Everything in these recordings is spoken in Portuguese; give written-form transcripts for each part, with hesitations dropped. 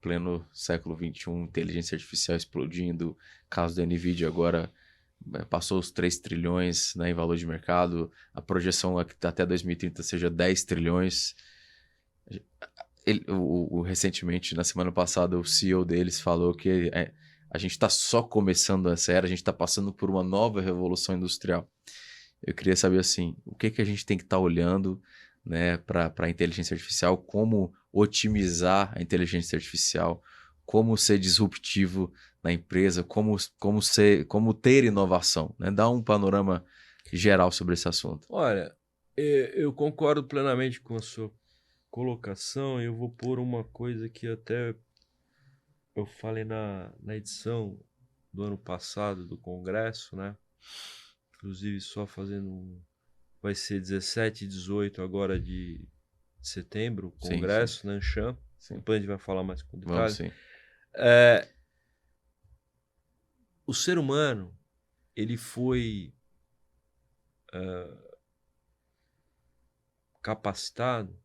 pleno século XXI, inteligência artificial explodindo, caso da NVIDIA agora passou os 3 trilhões, né, em valor de mercado, a projeção é que até 2030 seja 10 trilhões. Recentemente, na semana passada, o CEO deles falou que a gente está só começando essa era, a gente está passando por uma nova revolução industrial. Eu queria saber assim, o que que a gente tem que estar olhando, né, para a inteligência artificial, como otimizar a inteligência artificial, como ser disruptivo na empresa, como ter inovação, né? Dá um panorama geral sobre esse assunto. Olha, eu concordo plenamente com a sua colocação. Eu vou pôr uma coisa que até eu falei na edição do ano passado do Congresso, né? Inclusive só fazendo vai ser 17 e 18 agora de setembro, o Sim, sim, Congresso, na Anshan. sim. Depois a gente vai falar mais com Vamos detalhe. sim. O ser humano, ele foi capacitado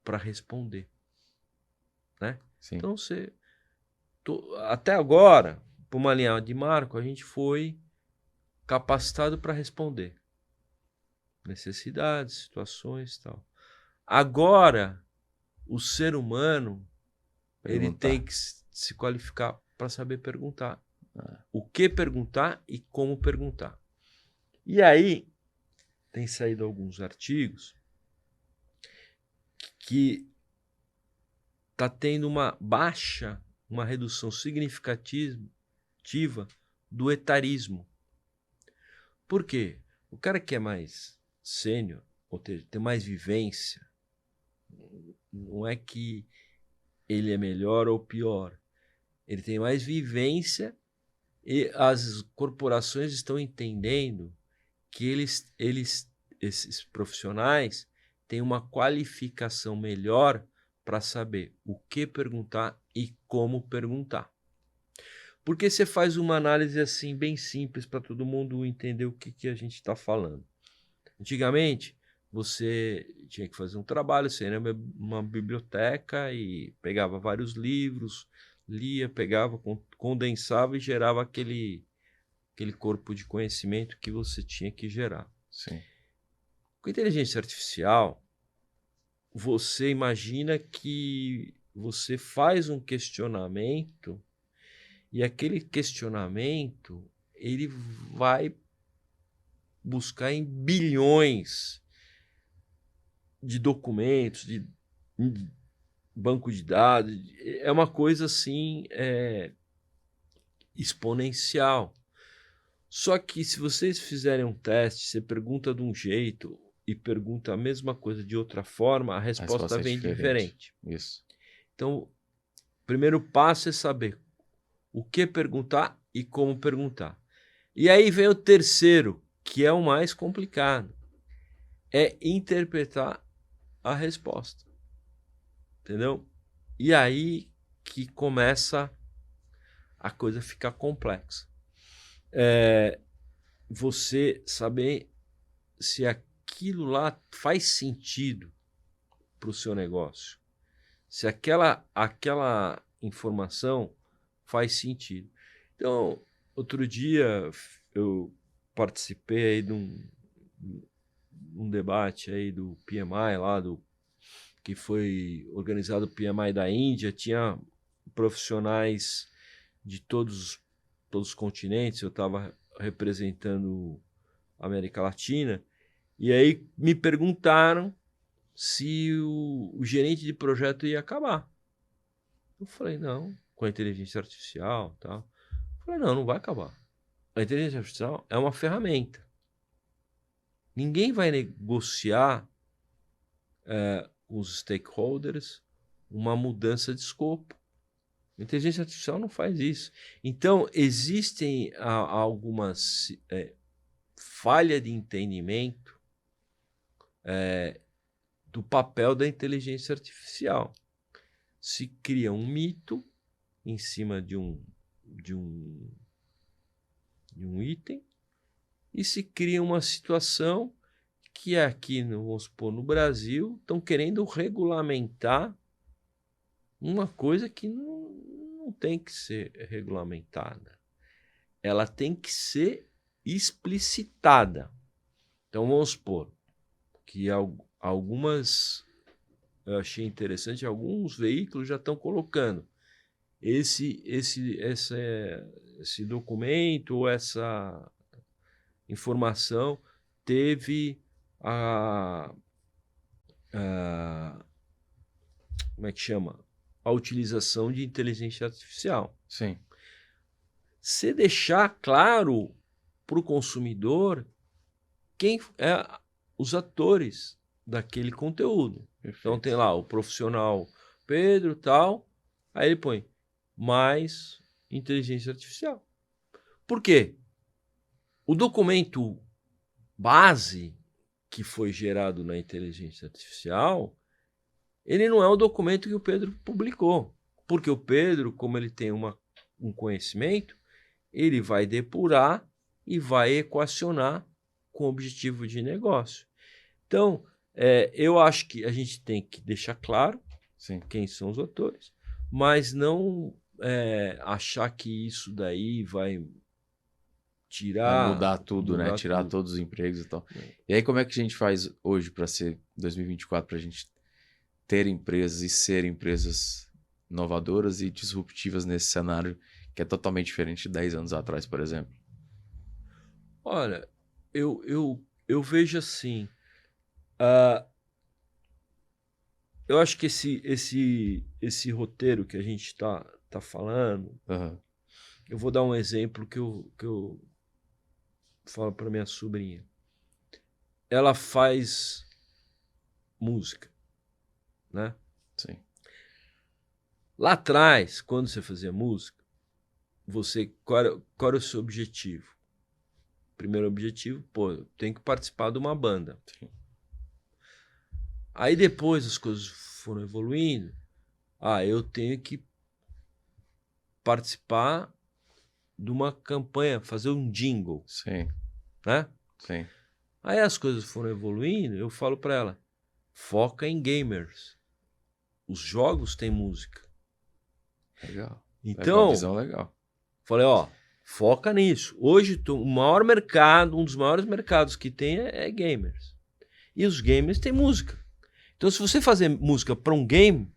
para responder, né? Sim. Então até agora, por uma linha de marco, a gente foi capacitado para responder necessidades, situações, e tal. Agora, o ser humano, ele tem Perguntar. que se qualificar para saber perguntar. Ah, O que perguntar e como perguntar. E aí, tem saído alguns artigos que está tendo uma redução significativa do etarismo. Por quê? O cara que é mais sênior, ou seja, tem mais vivência, não é que ele é melhor ou pior. Ele tem mais vivência e as corporações estão entendendo que esses profissionais têm uma qualificação melhor para saber o que perguntar e como perguntar. Porque você faz uma análise assim bem simples para todo mundo entender o que a gente está falando. Antigamente, você tinha que fazer um trabalho, você ia numa biblioteca e pegava vários livros, lia, pegava, condensava e gerava aquele corpo de conhecimento que você tinha que gerar. sim. Com inteligência artificial, você imagina que você faz um questionamento e aquele questionamento ele vai buscar em bilhões de documentos, de banco de dados. É uma coisa assim exponencial. Só que se vocês fizerem um teste, você pergunta de um jeito e pergunta a mesma coisa de outra forma, a A resposta resposta é vem diferente. diferente. Isso. Então, o primeiro passo é saber o que perguntar e como perguntar. E aí vem o terceiro, que é o mais complicado, é interpretar a resposta. Entendeu? E aí que começa a coisa ficar complexa. Você saber se aquilo lá faz sentido para o seu negócio. Se aquela informação faz sentido. Então, outro dia eu participei aí de um debate aí do PMI lá, que foi organizado o PMI da Índia, tinha profissionais de todos os continentes, eu estava representando a América Latina, e aí me perguntaram se o gerente de projeto ia acabar. Eu falei, não, com a inteligência artificial e tal. Eu falei, não, não vai acabar. A inteligência artificial é uma ferramenta. Ninguém vai negociar com os stakeholders uma mudança de escopo. A inteligência artificial não faz isso. Então, existem algumas falhas de entendimento do papel da inteligência artificial. Se cria um mito em cima de um, de um item e se cria uma situação que aqui, vamos supor, no Brasil, estão querendo regulamentar uma coisa que não tem que ser regulamentada. Ela tem que ser explicitada. Então, vamos supor que algumas... Eu achei interessante, alguns veículos já estão colocando esse documento ou essa informação teve como é que chama? A utilização de inteligência artificial. Sim. Você deixar claro para o consumidor quem é os atores daquele conteúdo. Perfeito. Então tem lá o profissional Pedro tal, aí ele põe mais inteligência artificial. Por quê? O documento base que foi gerado na inteligência artificial, ele não é o documento que o Pedro publicou. Porque o Pedro, como ele tem um conhecimento, ele vai depurar e vai equacionar com objetivo de negócio. Então, eu acho que a gente tem que deixar claro Sim. quem são os atores, mas não achar que isso daí vai tirar... Vai mudar tudo, né? Tirar tudo. todos os empregos e tal. E aí, como é que a gente faz hoje para ser 2024, para a gente ter empresas e ser empresas inovadoras e disruptivas nesse cenário que é totalmente diferente de 10 anos atrás, por exemplo? Olha, eu vejo assim, eu acho que esse roteiro que a gente está falando, Uhum. eu vou dar um exemplo que eu falo para minha sobrinha. Ela faz música, né? Sim. Lá atrás, quando você fazia música, qual era o seu objetivo? Primeiro objetivo, eu tenho que participar de uma banda. Sim. Aí depois as coisas foram evoluindo. Eu tenho que participar de uma campanha, fazer um jingle. Sim. Né? Sim. Aí as coisas foram evoluindo, eu falo para ela, foca em gamers. Os jogos têm música. Legal. Então, é uma visão legal. Falei, foca nisso. Hoje, o maior mercado, um dos maiores mercados que tem é gamers. E os gamers têm música. Então, se você fazer música para um game...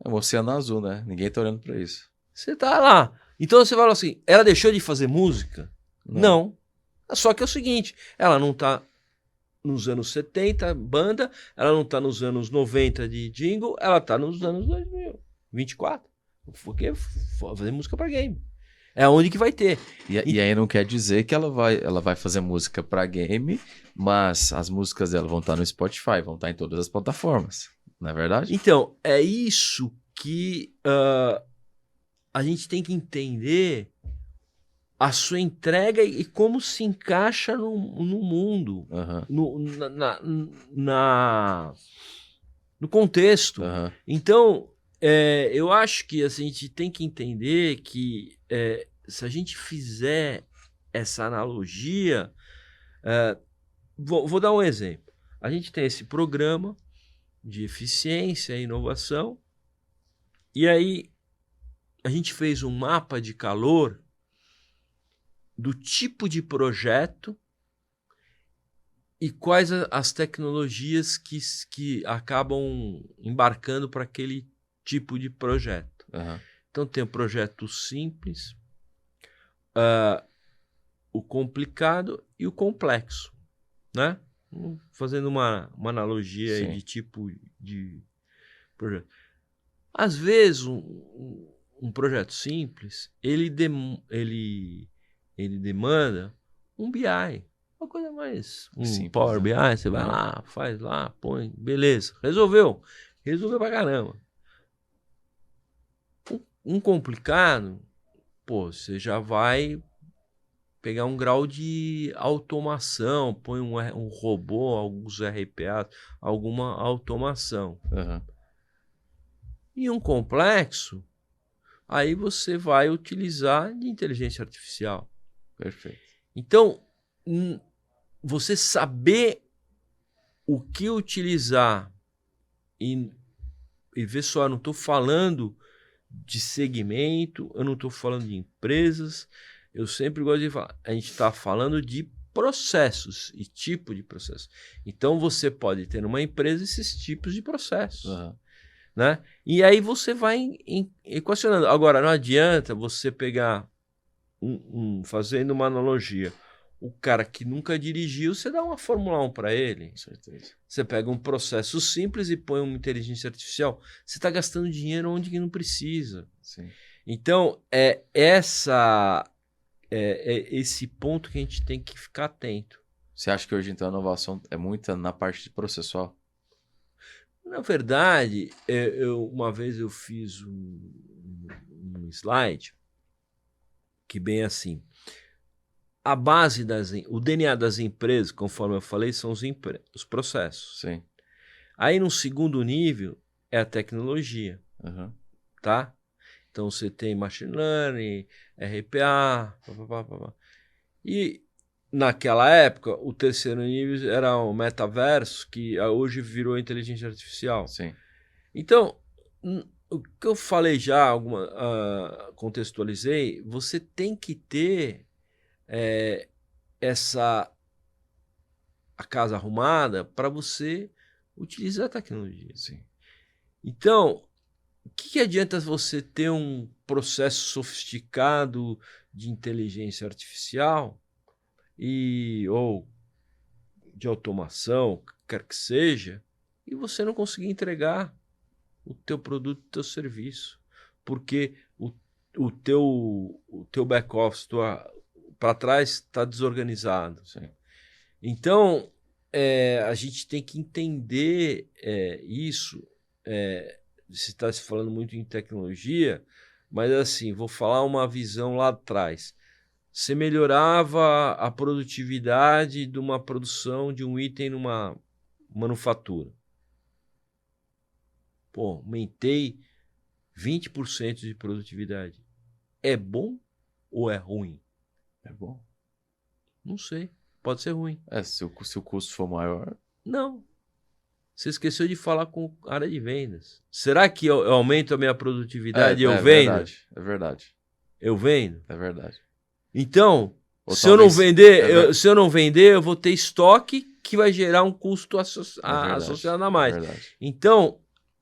É um oceano azul, né? Ninguém tá olhando para isso. Você tá lá. Então, você fala assim, ela deixou de fazer música? Não. Só que é o seguinte, ela não tá nos anos 70, banda, ela não tá nos anos 90 de jingle, ela tá nos anos 2024. Porque fazer música para game. É onde que vai ter. E aí não quer dizer que ela vai fazer música para game, mas as músicas dela vão estar no Spotify, vão estar em todas as plataformas. Não é verdade? Então, é isso que a gente tem que entender a sua entrega e como se encaixa no mundo, no contexto. Então, eu acho que a gente tem que entender que se a gente fizer essa analogia, vou dar um exemplo. A gente tem esse programa de eficiência e inovação, e aí a gente fez um mapa de calor do tipo de projeto e quais as tecnologias que acabam embarcando para aquele tipo de projeto. Então tem o projeto simples, o complicado e o complexo, né? Fazendo uma analogia aí de tipo de projeto. Às vezes um projeto simples ele demanda um BI, uma coisa mais simples, Power BI, você vai lá, faz lá, põe, beleza, resolveu pra caramba. Um complicado, você já vai pegar um grau de automação, põe um robô, alguns RPA, alguma automação. E um complexo, aí você vai utilizar de inteligência artificial. Perfeito. Então, você saber o que utilizar E vê só, eu não estou falando de segmento, eu não estou falando de empresas, eu sempre gosto de falar, a gente está falando de processos e tipo de processo. Então você pode ter numa empresa esses tipos de processos. Né? E aí você vai equacionando. Agora, não adianta você pegar, fazendo uma analogia, o cara que nunca dirigiu, você dá uma Fórmula 1 para ele. Com certeza. Você pega um processo simples e põe uma inteligência artificial. Você está gastando dinheiro onde não precisa. Sim. Então, é esse ponto que a gente tem que ficar atento. Você acha que hoje, então, a inovação é muita na parte processual? Na verdade, uma vez eu fiz um slide que bem assim, a base o DNA das empresas, conforme eu falei, são os processos. Sim. Aí, no segundo nível, é a tecnologia, tá? Então, você tem machine learning, RPA, E naquela época, o terceiro nível era o metaverso, que hoje virou inteligência artificial. Sim. Então, o que eu falei já, contextualizei, você tem que ter a casa arrumada para você utilizar a tecnologia. Sim. Então, o que adianta você ter um processo sofisticado de inteligência artificial ou de automação, quer que seja, e você não conseguir entregar o teu produto, o teu serviço, porque o teu back-office para trás está desorganizado. Sim. Então, a gente tem que entender isso. Você está se falando muito em tecnologia, mas assim, vou falar uma visão lá atrás. Você melhorava a produtividade de uma produção de um item numa manufatura. Pô, aumentei 20% de produtividade. É bom ou é ruim? É bom. Não sei. Pode ser ruim. Se o custo for maior... Não. Você esqueceu de falar com a área de vendas. Será que eu aumento a minha produtividade e eu vendo? Verdade, é verdade. Eu vendo? É verdade. Então, Ou se talvez, eu não vender, eu vou ter estoque que vai gerar um custo associado a mais. Então,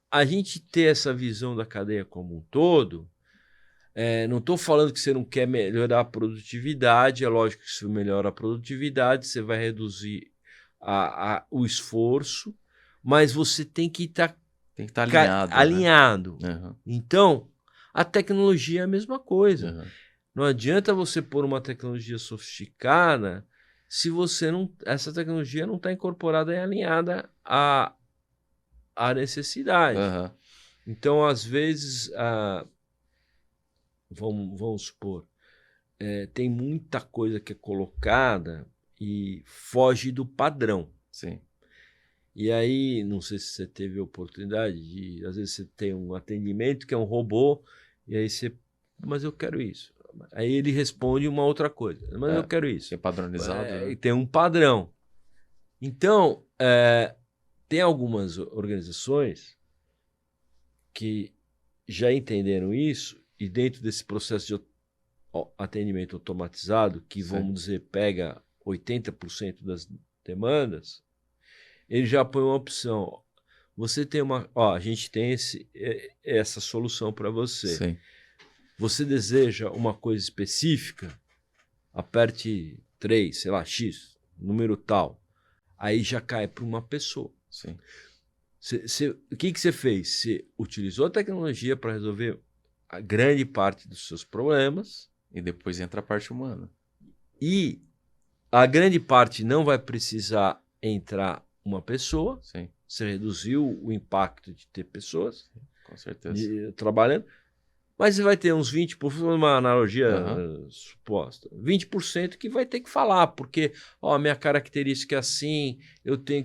a gente ter essa visão da cadeia como um todo, não estou falando que você não quer melhorar a produtividade, é lógico que se você melhora a produtividade, você vai reduzir o esforço, mas você tem que estar alinhado. Uhum. Então, a tecnologia é a mesma coisa. Uhum. Não adianta você pôr uma tecnologia sofisticada se essa tecnologia não está incorporada e alinhada à necessidade. Uhum. Então, às vezes, vamos supor, tem muita coisa que é colocada e foge do padrão. Sim. E aí, não sei se você teve a oportunidade de... Às vezes você tem um atendimento que é um robô, e aí você... Mas eu quero isso. Aí ele responde uma outra coisa. Mas eu quero isso. É padronizado. Né? Tem um padrão. Então, tem algumas organizações que já entenderam isso, e dentro desse processo de atendimento automatizado, que, vamos dizer, pega 80% das demandas, ele já põe uma opção. Você tem a gente tem essa solução para você. Sim. Você deseja uma coisa específica? Aperte 3, sei lá, X, número tal. Aí já cai para uma pessoa. Sim. O que você fez? Você utilizou a tecnologia para resolver a grande parte dos seus problemas. E depois entra a parte humana. E a grande parte não vai precisar entrar uma pessoa. Sim. Você reduziu o impacto de ter pessoas. Com certeza. Trabalhando. Mas você vai ter uns 20%, uma analogia suposta, 20% que vai ter que falar, porque a minha característica é assim, eu tenho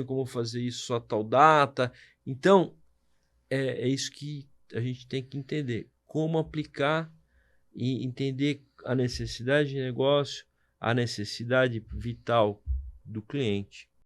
como fazer isso só tal data. Então, é isso que a gente tem que entender. Como aplicar e entender a necessidade de negócio, a necessidade vital do cliente.